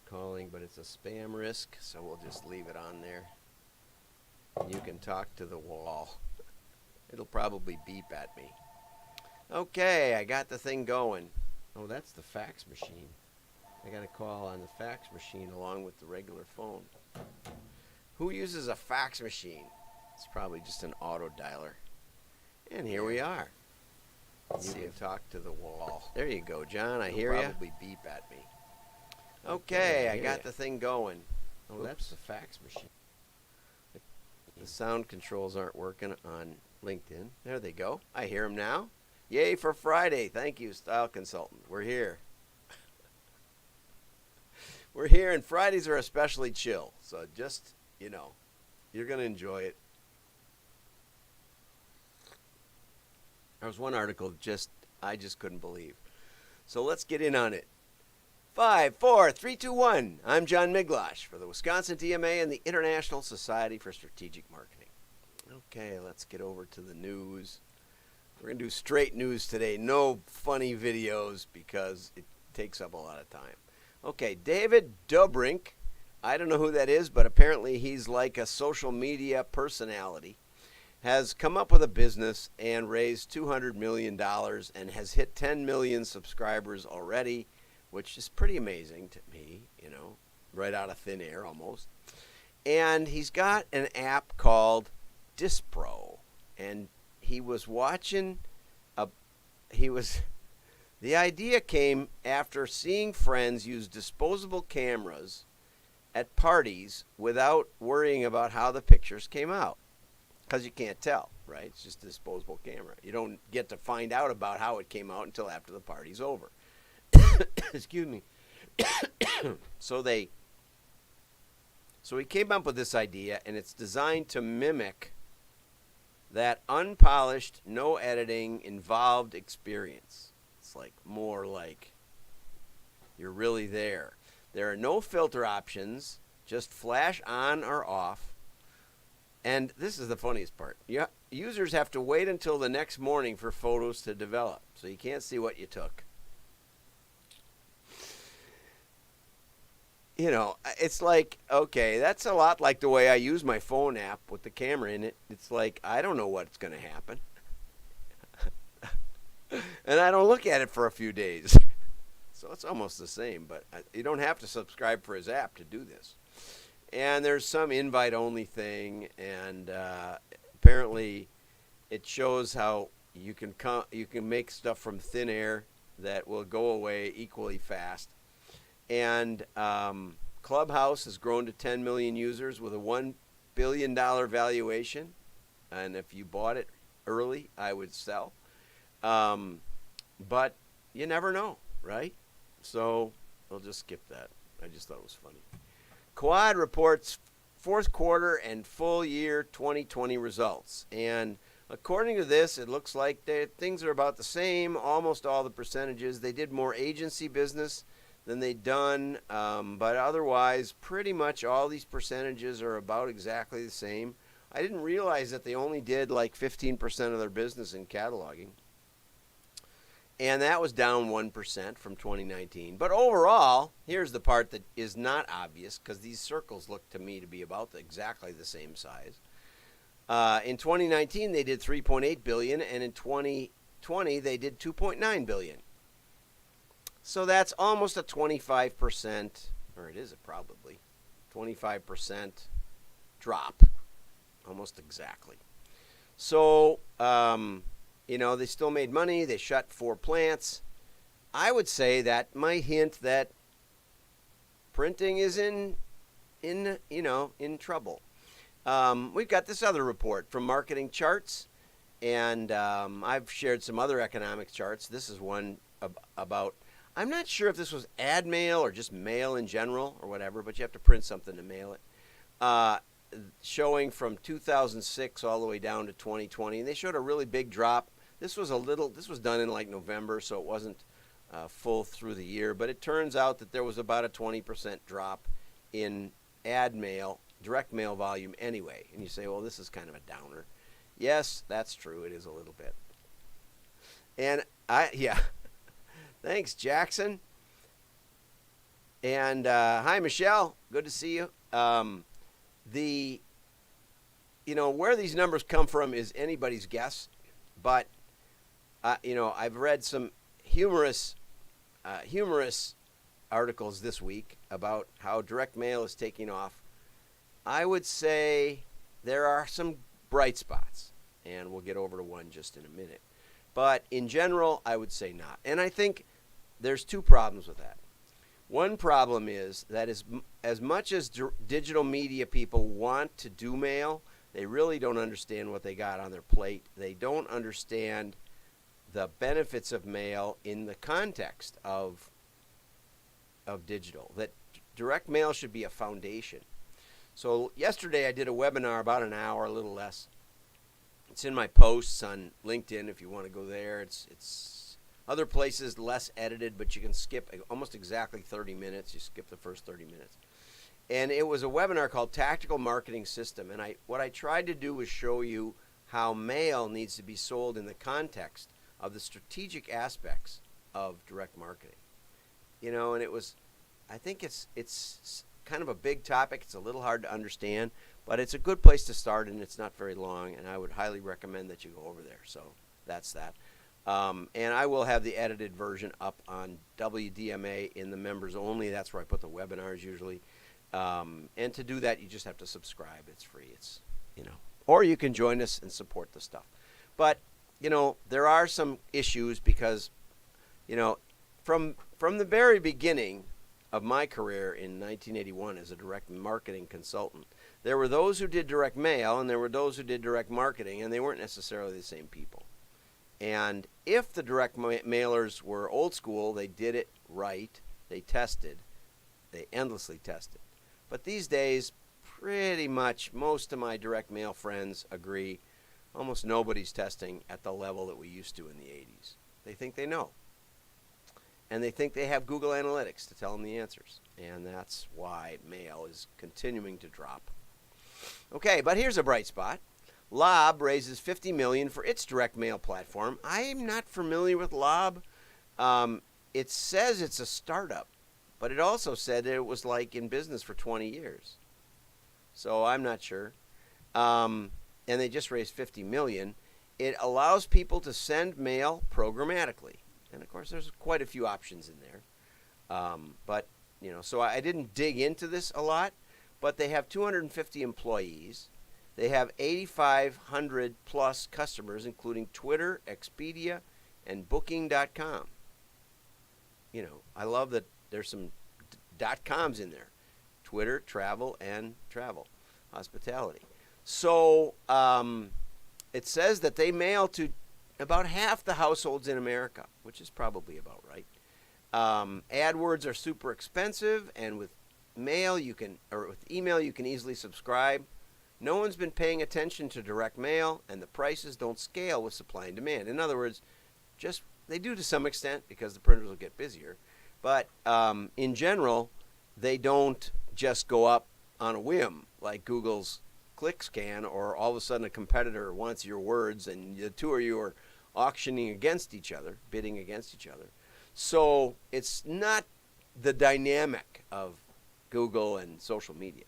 calling, but it's a spam risk, so we'll just leave it on there. And you can talk to the wall. It'll probably beep at me. Okay, I got the thing going. Oh, that's the fax machine. I got a call on the fax machine along with the regular phone. Who uses a fax machine? It's probably just an auto dialer. And here we are. You can talk to the wall. There you go, John. I hear you. Probably beep at me. Okay, I got the thing going. Oh, that's the fax machine. The sound controls aren't working on LinkedIn. There they go. I hear them now. Yay for Friday. Thank you, Style Consultant. We're here. We're here, and Fridays are especially chill. So just, you're going to enjoy it. There was one article I just couldn't believe. So let's get in on it. 5, 4, 3, 2, 1. I'm John Miglosh for the Wisconsin DMA and the International Society for Strategic Marketing. Okay, let's get over to the news. We're going to do straight news today. No funny videos because it takes up a lot of time. Okay, David Dobrink. I don't know who that is, but apparently he's like a social media personality. Has come up with a business and raised $200 million and has hit 10 million subscribers already, which is pretty amazing to me, right out of thin air almost. And he's got an app called Dispo. And he was watching, the idea came after seeing friends use disposable cameras at parties without worrying about how the pictures came out. Because you can't tell, right? It's just a disposable camera. You don't get to find out about how it came out until after the party's over. Excuse me. So he came up with this idea, and it's designed to mimic that unpolished, no editing, involved experience. It's more like you're really there. There are no filter options, just flash on or off. And this is the funniest part. Users have to wait until the next morning for photos to develop, so you can't see what you took. It's okay, that's a lot like the way I use my phone app with the camera in it. It's I don't know what's going to happen. And I don't look at it for a few days. So it's almost the same, but you don't have to subscribe for his app to do this. And there's some invite-only thing, and apparently it shows how you can make stuff from thin air that will go away equally fast. And Clubhouse has grown to 10 million users with a $1 billion valuation. And if you bought it early, I would sell. But you never know, right? So we'll just skip that. I just thought it was funny. Quad reports fourth quarter and full year 2020 results. And according to this, it looks like things are about the same, almost all the percentages. They did more agency business than they'd done, but otherwise, pretty much all these percentages are about exactly the same. I didn't realize that they only did 15% of their business in cataloging. And that was down 1% from 2019. But overall, here's the part that is not obvious, because these circles look to me to be about exactly the same size. In 2019, they did $3.8 billion, and in 2020, they did $2.9 billion. So that's almost a 25%, or it is probably 25% drop, almost exactly. So, they still made money. They shut 4 plants. I would say that might hint that printing is in trouble. We've got this other report from Marketing Charts, and I've shared some other economic charts. This is one about, I'm not sure if this was ad mail or just mail in general or whatever, but you have to print something to mail it. Showing from 2006 all the way down to 2020, and they showed a really big drop. This was done in November, so it wasn't full through the year, but it turns out that there was about a 20% drop in ad mail, direct mail volume anyway. And you say, well, this is kind of a downer. Yes, that's true. It is a little bit. And thanks, Jackson. And hi, Michelle. Good to see you. The where these numbers come from is anybody's guess, but I've read some humorous articles this week about how direct mail is taking off. I would say there are some bright spots, and we'll get over to one just in a minute. But in general, I would say not. And I think there's two problems with that. One problem is that as much as digital media people want to do mail, they really don't understand what they got on their plate. They don't understand the benefits of mail in the context of digital. That direct mail should be a foundation. So yesterday I did a webinar about an hour, a little less. It's in my posts on LinkedIn if you want to go there. It's other places less edited, but you can skip almost exactly 30 minutes. You skip the first 30 minutes. And it was a webinar called Tactical Marketing System. And what I tried to do was show you how mail needs to be sold in the context of the strategic aspects of direct marketing. And I think it's kind of a big topic. It's a little hard to understand, but it's a good place to start, and it's not very long, and I would highly recommend that you go over there. So that's that. And I will have the edited version up on WDMA in the members only. That's where I put the webinars usually. And to do that, you just have to subscribe. It's free. Or you can join us and support the stuff. But, there are some issues because, from the very beginning of my career in 1981 as a direct marketing consultant, there were those who did direct mail and there were those who did direct marketing, and they weren't necessarily the same people. And if the direct mailers were old school, they did it right. They tested. They endlessly tested. But these days, pretty much most of my direct mail friends agree almost nobody's testing at the level that we used to in the 80s. They think they know. And they think they have Google Analytics to tell them the answers. And that's why mail is continuing to drop. Okay, but here's a bright spot. Lob raises $50 million for its direct mail platform. I'm not familiar with Lob. It says it's a startup, but it also said that it was in business for 20 years. So I'm not sure. And they just raised $50 million. It allows people to send mail programmatically. And of course, there's quite a few options in there. But so I didn't dig into this a lot, but they have 250 employees. They have 8,500 plus customers, including Twitter, Expedia, and Booking.com. I love that there's some .coms in there. Twitter, travel, and travel, hospitality. So it says that they mail to about half the households in America, which is probably about right. AdWords are super expensive, and with email you can easily subscribe. No one's been paying attention to direct mail, and the prices don't scale with supply and demand. In other words, they do to some extent because the printers will get busier, but in general, they don't just go up on a whim like Google's ClickScan, or all of a sudden a competitor wants your words and the two of you are auctioning against each other, bidding against each other. So it's not the dynamic of Google and social media.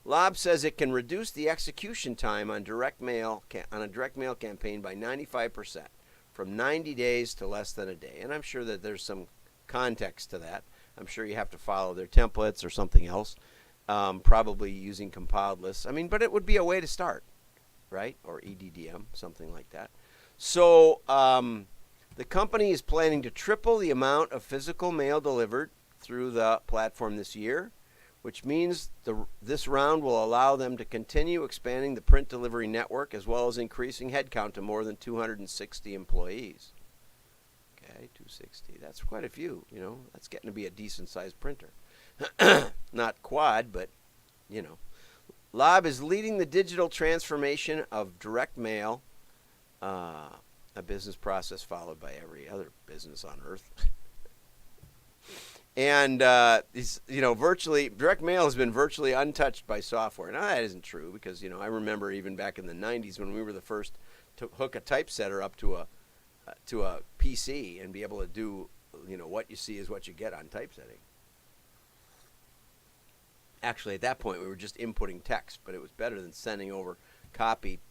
Lob says it can reduce the execution time on a direct mail campaign by 95%, from 90 days to less than a day. And I'm sure that there's some context to that. I'm sure you have to follow their templates or something else, probably using compiled lists. But it would be a way to start, right? Or EDDM, something like that. So the company is planning to triple the amount of physical mail delivered through the platform this year, which means this round will allow them to continue expanding the print delivery network as well as increasing headcount to more than 260 employees. Okay, 260. That's quite a few. That's getting to be a decent-sized printer. Not quad, but, Lob is leading the digital transformation of direct mail, a business process followed by every other business on earth. And, direct mail has been virtually untouched by software. Now, that isn't true because, I remember even back in the 90s when we were the first to hook a typesetter up to a PC and be able to do, what you see is what you get on typesetting. Actually, at that point, we were just inputting text, but it was better than sending over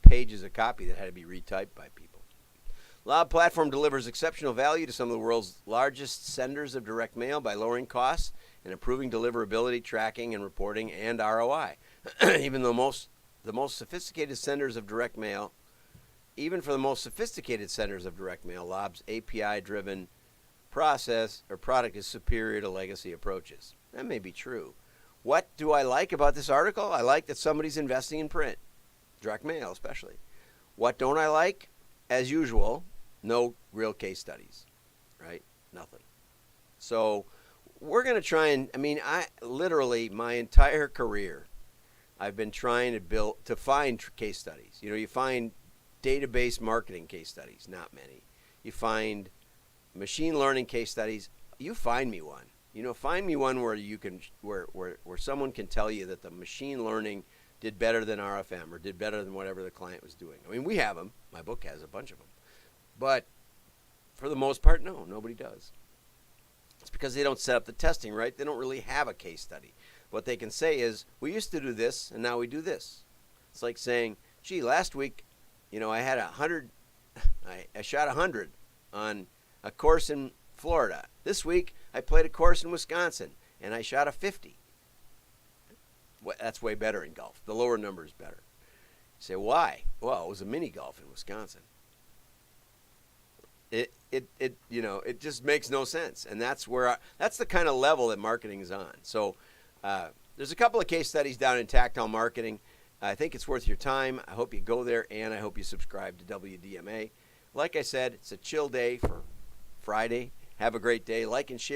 pages of copy that had to be retyped by people. Lob Platform delivers exceptional value to some of the world's largest senders of direct mail by lowering costs and improving deliverability, tracking, and reporting, and ROI. Even though the most sophisticated senders of direct mail, even for the most sophisticated senders of direct mail, Lob's API-driven process or product is superior to legacy approaches. That may be true. What do I like about this article? I like that somebody's investing in print, direct mail especially. What don't I like? As usual, no real case studies, right? Nothing. So we're going to try and, I literally my entire career, I've been trying to find case studies. You find database marketing case studies, not many. You find machine learning case studies. You find me one. Find me one where you can, where someone can tell you that the machine learning did better than RFM or did better than whatever the client was doing. We have them. My book has a bunch of them. But for the most part, no, nobody does. It's because they don't set up the testing, right? They don't really have a case study. What they can say is, we used to do this, and now we do this. It's like saying, gee, last week, I had 100, I shot 100 on a course in Florida. This week, I played a course in Wisconsin, and I shot a 50. That's way better in golf. The lower number is better. You say, why? Well, it was a mini golf in Wisconsin. It just makes no sense, and that's the kind of level that marketing is on. So there's a couple of case studies down in Tactile Marketing. I think it's worth your time. I hope you go there, and I hope you subscribe to WDMA. Like I said, it's a chill day for Friday. Have a great day. Like and share.